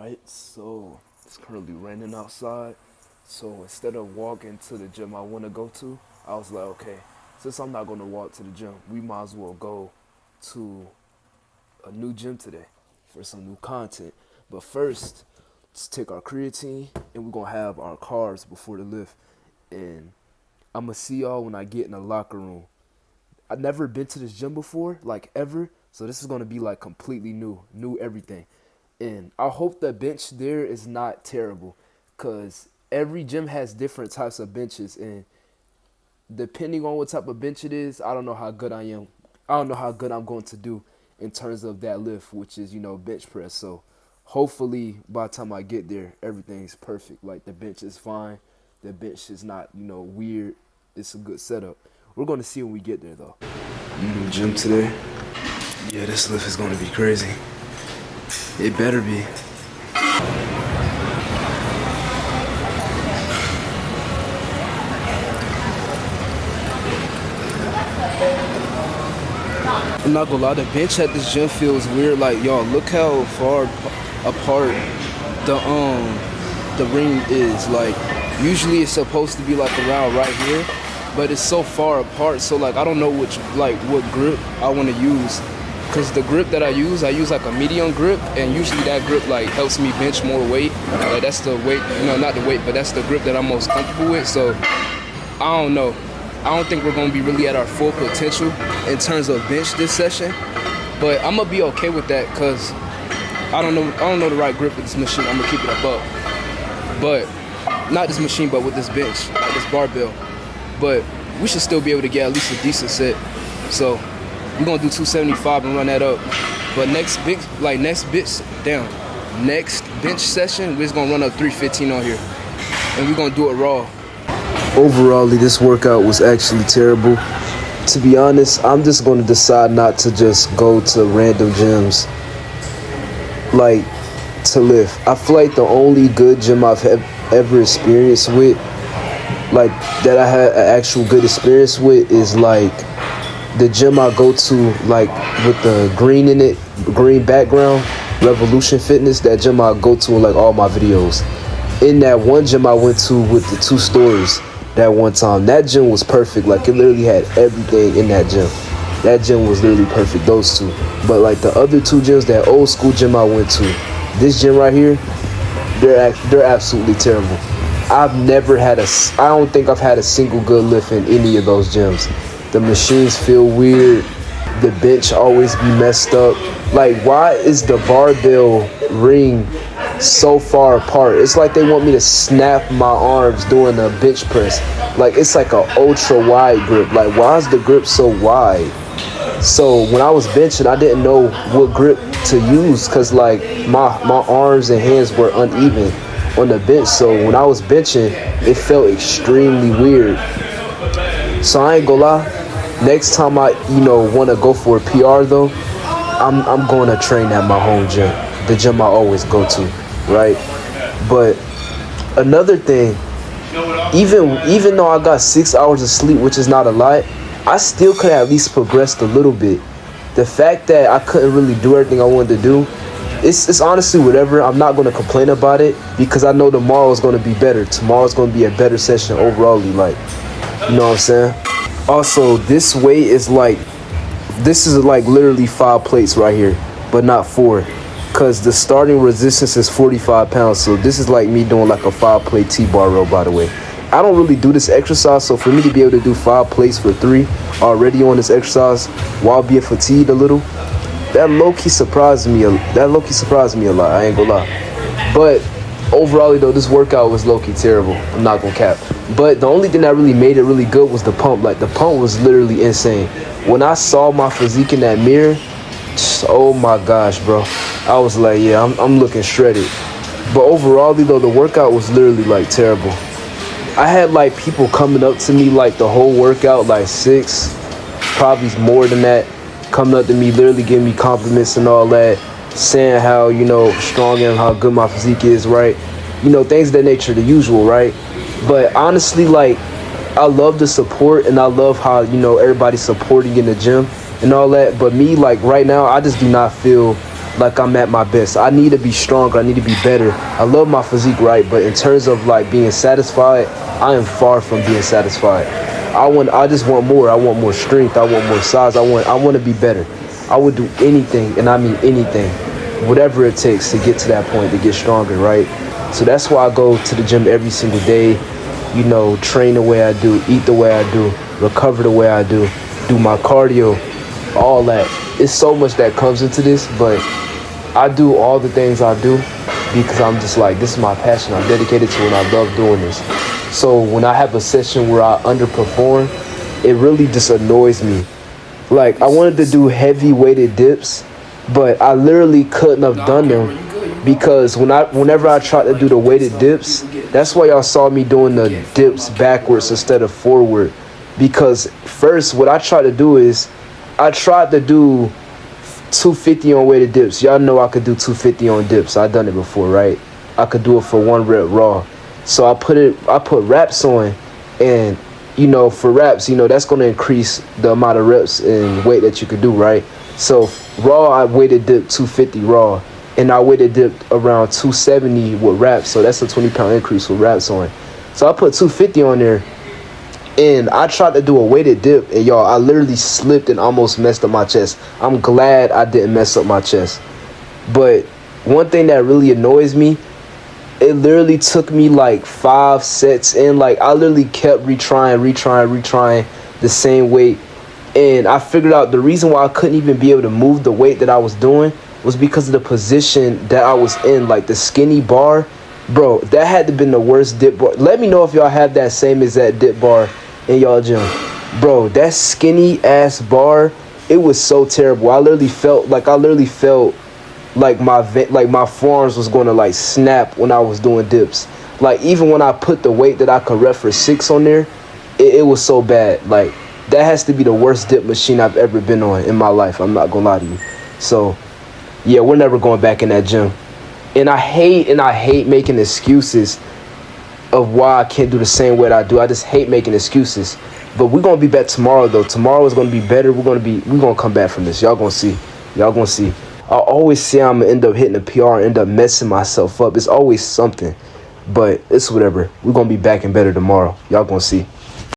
Alright, so it's currently raining outside. So instead of walking to the gym I want to go to, I was like, okay, since I'm not going to walk to the gym, we might as well go to a new gym today for some new content. But first, let's take our creatine and we're going to have our carbs before the lift. And I'm going to see y'all when I get in the locker room. I've never been to this gym before, like ever. So this is going to be like completely new everything. And I hope the bench there is not terrible because every gym has different types of benches. And depending on what type of bench it is, I don't know how good I am. I don't know how good I'm going to do in terms of that lift, which is, bench press. So hopefully by the time I get there, everything's perfect. Like the bench is fine. The bench is not, weird. It's a good setup. We're going to see when we get there, though. New gym today. Yeah, this lift is going to be crazy. It better be. I'm not gonna lie, the bench at this gym feels weird. Like, y'all, look how far apart the ring is. Like, usually it's supposed to be like around right here, but it's so far apart. So like, I don't know what grip I want to use. Cause the grip that I use like a medium grip, and usually that grip like helps me bench more weight. Like that's the weight, not the weight, but that's the grip that I'm most comfortable with. So I don't know. I don't think we're gonna be really at our full potential in terms of bench this session, but I'm gonna be okay with that cause I don't know the right grip with this machine. I'm gonna keep it above, but not this machine, but with this bench, like this barbell. But we should still be able to get at least a decent set. So we're gonna do 275 and run that up. But next bench session, we're just gonna run up 315 on here. And we're gonna do it raw. Overall, this workout was actually terrible. To be honest, I'm just gonna decide not to just go to random gyms like to lift. I feel like the only good gym I've ever experienced with, like that I had an actual good experience with, is like the gym I go to, like with the green in it, green background, Revolution Fitness. That gym I go to in like all my videos. In that one gym I went to with the 2 stories that one time, that gym was perfect. Like it literally had everything in that gym. That gym was literally perfect, those 2. But like the other 2 gyms, that old school gym I went to, this gym right here, they're absolutely terrible. I don't think I've had a single good lift in any of those gyms. The machines feel weird. The bench always be messed up. Like, why is the barbell ring so far apart? It's like they want me to snap my arms doing a bench press. Like, it's like an ultra wide grip. Like, why is the grip so wide? So when I was benching, I didn't know what grip to use because like my arms and hands were uneven on the bench. So when I was benching, it felt extremely weird. So I ain't gonna lie. Next time I, want to go for a PR though, I'm going to train at my home gym, the gym I always go to, right? But another thing, even though I got 6 hours of sleep, which is not a lot, I still could have at least progressed a little bit. The fact that I couldn't really do everything I wanted to do, it's honestly whatever. I'm not going to complain about it because I know tomorrow is going to be better. Tomorrow is going to be a better session overall. Like, you know what I'm saying? Also, this weight is like, this is like literally 5 plates right here, but not 4. Because the starting resistance is 45 pounds. So this is like me doing like a 5-plate T-bar row, by the way. I don't really do this exercise, so for me to be able to do 5 plates for 3 already on this exercise while being fatigued a little, that low-key surprised me a lot, I ain't gonna lie. But overall though, this workout was low-key terrible. I'm not gonna cap. But the only thing that really made it really good was the pump. Like the pump was literally insane. When I saw my physique in that mirror, oh my gosh, bro. I was like, yeah, I'm looking shredded. But overall though, the workout was literally like terrible. I had like people coming up to me like the whole workout, like 6, probably more than that, coming up to me, literally giving me compliments and all that, saying how, strong and how good my physique is, right? Things of that nature, the usual, right? But honestly, like, I love the support and I love how, everybody's supporting in the gym and all that. But me, like, right now, I just do not feel like I'm at my best. I need to be stronger. I need to be better. I love my physique, right? But in terms of like being satisfied, I am far from being satisfied. I just want more. I want more strength. I want more size. I want to be better. I would do anything, and I mean anything, whatever it takes to get to that point, to get stronger, right? So that's why I go to the gym every single day, you know, train the way I do, eat the way I do, recover the way I do my cardio, all that. It's so much that comes into this, but I do all the things I do because I'm just like, this is my passion. I'm dedicated to it, and I love doing this. So when I have a session where I underperform, it really just annoys me. Like, I wanted to do heavy weighted dips, but I literally couldn't have done them because whenever I tried to do the weighted dips, that's why y'all saw me doing the dips backwards instead of forward. Because first, what I tried to do is I tried to do 250 on weighted dips. Y'all know I could do 250 on dips. I've done it before, right? I could do it for 1 rep raw. So I put reps on, and you know, for reps, you know, that's going to increase the amount of reps and weight that you could do, right? So raw, I weighted dip 250 raw, and I weighted dip around 270 with reps. So that's a 20-pound increase with reps on. So I put 250 on there, and I tried to do a weighted dip, and y'all, I literally slipped and almost messed up my chest. I'm glad I didn't mess up my chest. But one thing that really annoys me, it literally took me like 5 sets in. Like, I literally kept retrying the same weight. And I figured out the reason why I couldn't even be able to move the weight that I was doing was because of the position that I was in. Like, the skinny bar, bro, that had to have been the worst dip bar. Let me know if y'all have that same exact dip bar in y'all gym. Bro, that skinny ass bar, it was so terrible. I literally felt like my forearms was going to like snap when I was doing dips. Like, even when I put the weight that I could rep for 6 on there, it was so bad. Like, that has to be the worst dip machine I've ever been on in my life. I'm not gonna lie to you. So yeah, we're never going back in that gym. And I hate making excuses of why I can't do the same way that I do. I just hate making excuses. But we're gonna be back tomorrow though. Tomorrow is gonna be better. We're gonna come back from this. Y'all gonna see. I always say I'm gonna end up hitting a PR and end up messing myself up. It's always something. But it's whatever. We're gonna be back and better tomorrow. Y'all gonna see.